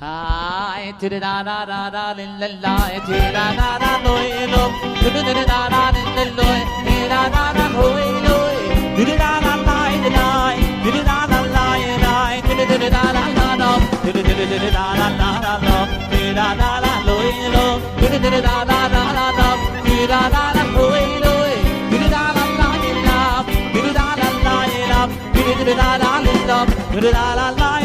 Hi, to the da da da da la la, to da da da loy lo, to the da da da la loy, to da da da loy loy, to the da da la la, to the da da la la, to the da da la la, to the da da la la, to da da la loy lo, to the da da la la, to da da la loy loy, to the da da la la, to the da da la la, to the da da la la, to the da la la la la.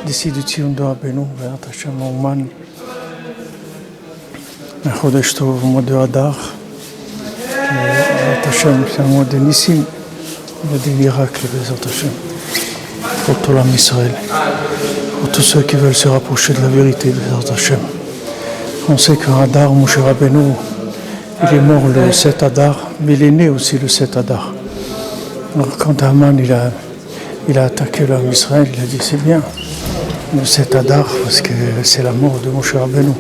Décide ציון דוע בנו ואת השם האומן החודש טוב ומועד אדר ואת השם c'est un mois de Nissim, des miracles בעזרת השם pour tout l'âme Israël, pour tous ceux qui veulent se rapprocher de la vérité בעזרת השם. On sait qu'un Adar, Moshe Rabbeinu, il est mort le 7 Adar, mais il est né aussi le 7 Adar. Alors quand Haman il a attaqué l'homme Israël, il a dit c'est bien le 7 Adar parce que c'est la mort de Moshe Rabbeinu.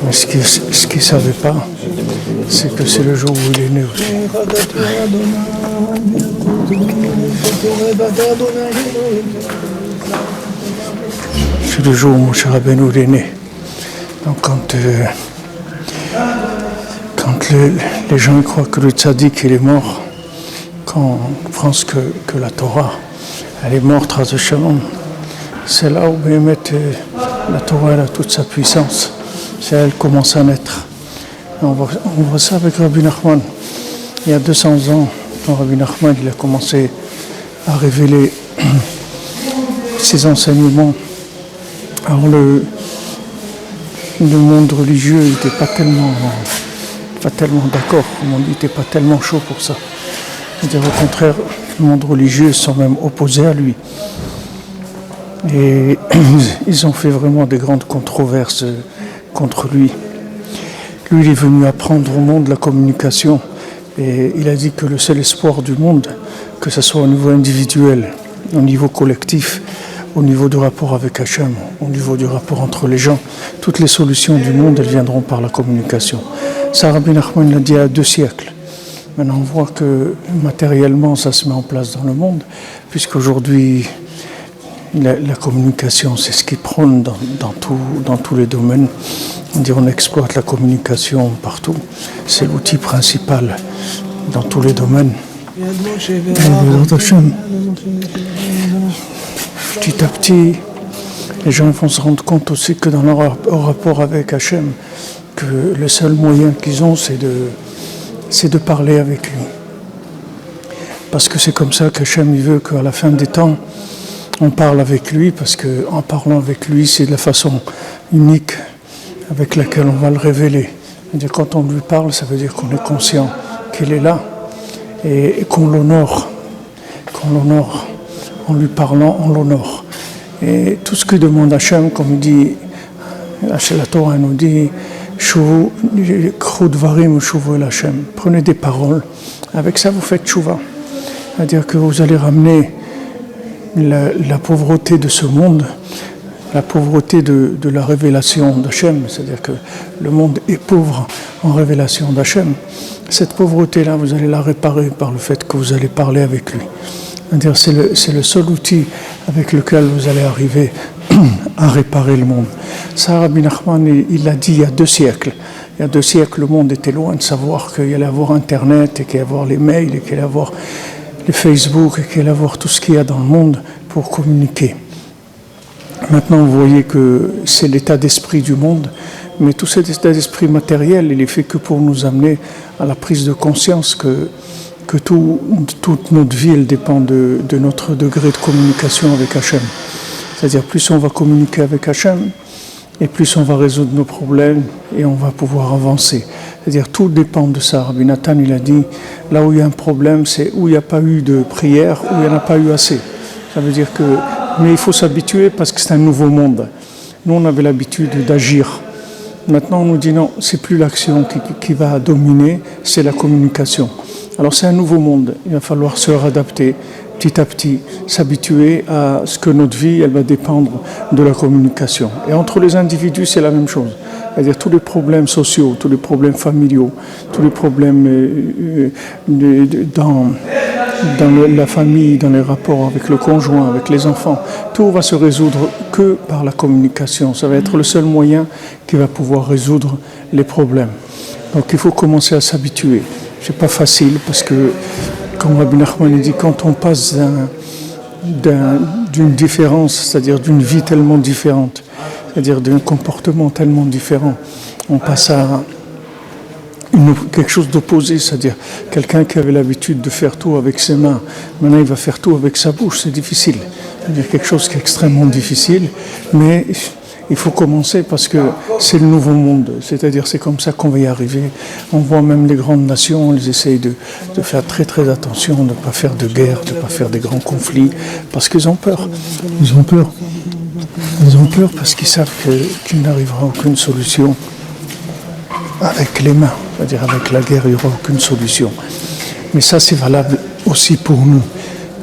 Mais ce qu'il ne savait pas, c'est que c'est le jour où il est né aussi. C'est le jour où Moshe Rabbeinu est né. Donc quand les gens croient que le tzaddik il est mort, quand on pense que la Torah elle est morte à Shalom, c'est là où la Torah elle a toute sa puissance. C'est là elle commence à naître. On voit ça avec Rabbi Nachman. Il y a 200 ans, quand Rabbi Nachman il a commencé à révéler ses enseignements. Alors le monde religieux n'était pas tellement d'accord, comme on dit, il n'était pas tellement chaud pour ça. C'est-à-dire au contraire, le monde religieux sont même opposés à lui. Et ils ont fait vraiment des grandes controverses contre lui. Lui, il est venu apprendre au monde la communication et il a dit que le seul espoir du monde, que ce soit au niveau individuel, au niveau collectif, au niveau du rapport avec Hachem, au niveau du rapport entre les gens, toutes les solutions du monde, elles viendront par la communication. Ça, Rabbi Nachman l'a dit il y a 2 siècles. Maintenant, on voit que matériellement, ça se met en place dans le monde, puisqu'aujourd'hui, la communication, c'est ce qui prône dans tous les domaines. On exploite la communication partout. C'est l'outil principal dans tous les domaines. Petit à petit, les gens vont se rendre compte aussi que dans leur rapport avec Hachem, que le seul moyen qu'ils ont, c'est de parler avec lui. Parce que c'est comme ça qu'Hachem il veut qu'à la fin des temps, on parle avec lui, parce qu'en parlant avec lui, c'est de la façon unique avec laquelle on va le révéler. C'est-à-dire quand on lui parle, ça veut dire qu'on est conscient qu'il est là et qu'on l'honore. En lui parlant, on l'honore. Et tout ce que demande Hachem, comme il dit, la Torah nous dit, prenez des paroles, avec ça vous faites tchouva. C'est-à-dire que vous allez ramener la pauvreté de ce monde, la pauvreté de la révélation d'Hachem, c'est-à-dire que le monde est pauvre en révélation d'Hachem. Cette pauvreté-là, vous allez la réparer par le fait que vous allez parler avec lui. C'est-à-dire c'est le seul outil avec lequel vous allez arriver à réparer le monde. Ça, Rabbi Nachman, il l'a dit il y a 2 siècles. Il y a 2 siècles, le monde était loin de savoir qu'il y allait avoir Internet, et qu'il y allait avoir les mails, et qu'il allait avoir les Facebook, et qu'il allait avoir tout ce qu'il y a dans le monde pour communiquer. Maintenant, vous voyez que c'est l'état d'esprit du monde, mais tout cet état d'esprit matériel, il est fait que pour nous amener à la prise de conscience que toute notre vie, elle dépend de notre degré de communication avec Hachem. C'est-à-dire, plus on va communiquer avec Hachem, et plus on va résoudre nos problèmes, et on va pouvoir avancer. C'est-à-dire, tout dépend de ça. Rabbi Nathan, il a dit, là où il y a un problème, c'est où il n'y a pas eu de prière, où il n'y en a pas eu assez. Ça veut dire que, mais il faut s'habituer parce que c'est un nouveau monde. Nous, on avait l'habitude d'agir. Maintenant, on nous dit non, c'est plus l'action qui va dominer, c'est la communication. Alors c'est un nouveau monde, il va falloir se réadapter. petit à petit, s'habituer à ce que notre vie, elle va dépendre de la communication. Et entre les individus, c'est la même chose. C'est-à-dire tous les problèmes sociaux, tous les problèmes familiaux, tous les problèmes dans la famille, dans les rapports avec le conjoint, avec les enfants, tout va se résoudre que par la communication. Ça va être le seul moyen qui va pouvoir résoudre les problèmes. Donc il faut commencer à s'habituer. C'est pas facile parce que, comme Rabbi Nachman dit, quand on passe d'une différence, c'est-à-dire d'une vie tellement différente, c'est-à-dire d'un comportement tellement différent, on passe à quelque chose d'opposé, c'est-à-dire quelqu'un qui avait l'habitude de faire tout avec ses mains, maintenant il va faire tout avec sa bouche, c'est difficile. C'est-à-dire quelque chose qui est extrêmement difficile, mais il faut commencer parce que c'est le nouveau monde, c'est-à-dire c'est comme ça qu'on va y arriver. On voit même les grandes nations, elles essayent de faire très très attention, de ne pas faire de guerre, de ne pas faire des grands conflits, parce qu'ils ont peur. Ils ont peur. Ils ont peur parce qu'ils savent qu'il n'arrivera aucune solution avec les mains, c'est-à-dire avec la guerre, il n'y aura aucune solution. Mais ça, c'est valable aussi pour nous.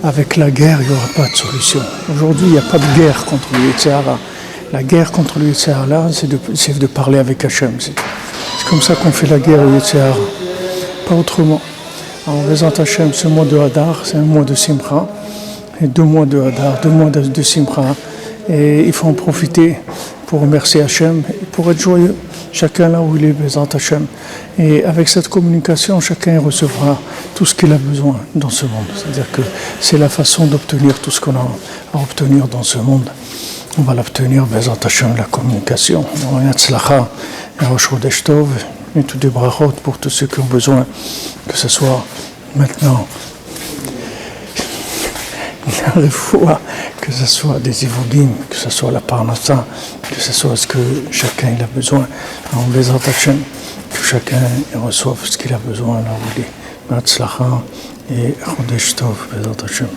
Avec la guerre, il n'y aura pas de solution. Aujourd'hui, il n'y a pas de guerre contre le Yetzer Hara. La guerre contre le Yetzer Hara, c'est de parler avec Hachem. C'est comme ça qu'on fait la guerre au Yetzer Hara, pas autrement. En Bezat Hachem, ce mois de Hadar, c'est un mois de Simcha, et 2 mois de Hadar, 2 mois de Simcha. Et il faut en profiter pour remercier Hachem et pour être joyeux. Chacun là où il est, Bezat Hachem. Et avec cette communication, chacun recevra tout ce qu'il a besoin dans ce monde. C'est-à-dire que c'est la façon d'obtenir tout ce qu'on a à obtenir dans ce monde. On va l'obtenir, Bezat Hachem, la communication. Yatzlacha, Rosh Chodesh Tov, et tous des brachot pour tous ceux qui ont besoin, que ce soit maintenant la refoua, que ce soit des ivogim, que ce soit la parnassa, que ce soit ce que chacun il a besoin. En Bezat Hachem, que chacun reçoive ce qu'il a besoin là où il est. Yatzlacha et Chodesh Tov, Bezat Hachem.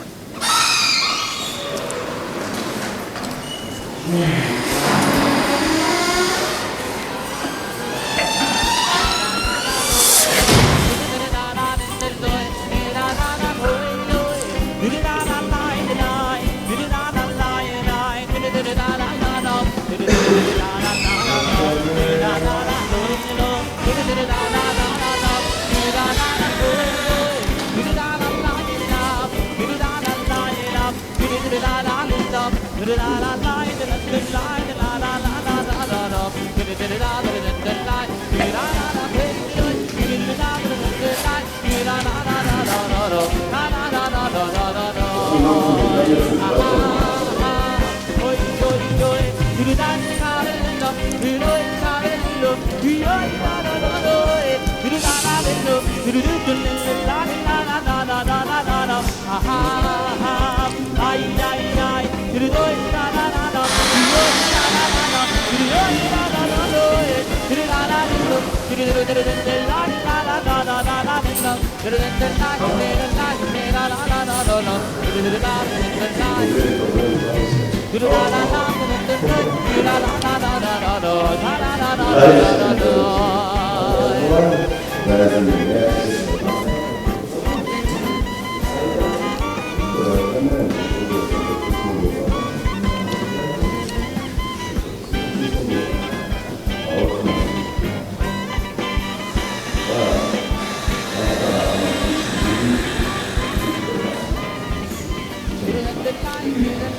Thank you.